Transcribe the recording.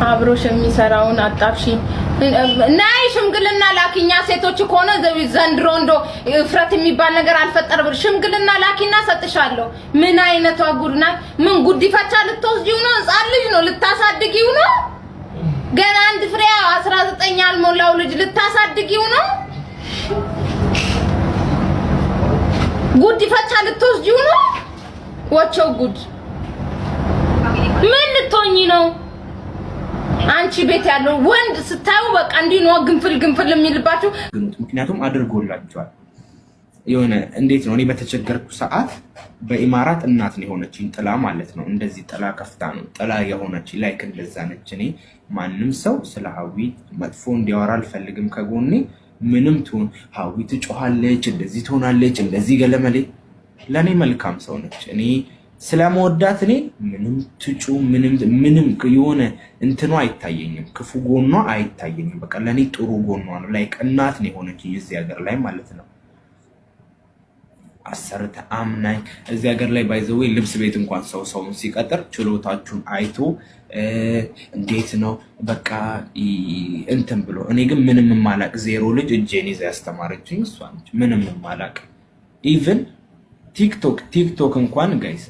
አብሮሽ የሚሰራውን አጣብሺ ናይ ሽምግልና ላኪኛ ሴቶች ኮነ ዘንድሮ እንዶ ፍረት የሚባል ነገር አልፈጠረም ሽምግልና ላኪና ሰጥሻለሁ ምን አይነቷ ጉድ ናት ምን ጉድ ይፈቻ ልትወስጂው ነው ህፃን ልጅ ነው ልታሳድጊው ነው ገና አንድ ፍሬ 19 ያልሞላው ልጅ ልታሳድጊው ነው ጉድ ይፈቻ ልትወስጂው ነው ወቸው ጉድ ምን ልትሆኚ ነው አንቺ ቤት ያለው ወንድ ስታዩ በቃ እንዲ ነው ግንፍል የሚልባችሁ ምክንያቱም አድርጎላችኋል የሆነ እንዴት ነው እኔ በተቸገርኩ ሰዓት በኢማራት እናት ነው የሆነችኝ ጥላ ማለት ነው እንደዚህ ጥላ ከፍታ ነው ጥላ የሆነች ላይክ እንደዛ ነች እኔ ማንንም ሰው ስለ ሀዊ መጥፎ እንዲያወራ አልፈልግም ከጎኔ ምንም ትሆን ሀዊ ትጮሃለች እንደዚህ ትሆናለች እንደዚህ ገለመሌ ለኔ መልካም ሰው ነች እኔ ስለመወዳት እኔ ምንም ትጩ ምንም የሆነ እንትኑ አይታየኝም ክፉ ጎኗ አይታየኝም በቃ ለኔ ጥሩ ጎኗ ነው ላይክ እናት ነው የሆነችኝ እዚህ ሀገር ላይ ማለት ነው አሰርተ አምናይ እዚህ ሀገር ላይ ባይዘው ልብስ ቤት እንኳን ሰው ሲቀጥር ችሎታችሁን አይቶ እንዴት ነው በቃ እንትን ብሎ እኔ ግን ምንም ማላቅ ዜሮ ልጅ እጄን ይዛ ያስተማረችኝ እሷ ነች ምንም ማላቅ ኢቭን ቲክቶክ እንኳን ጋይስ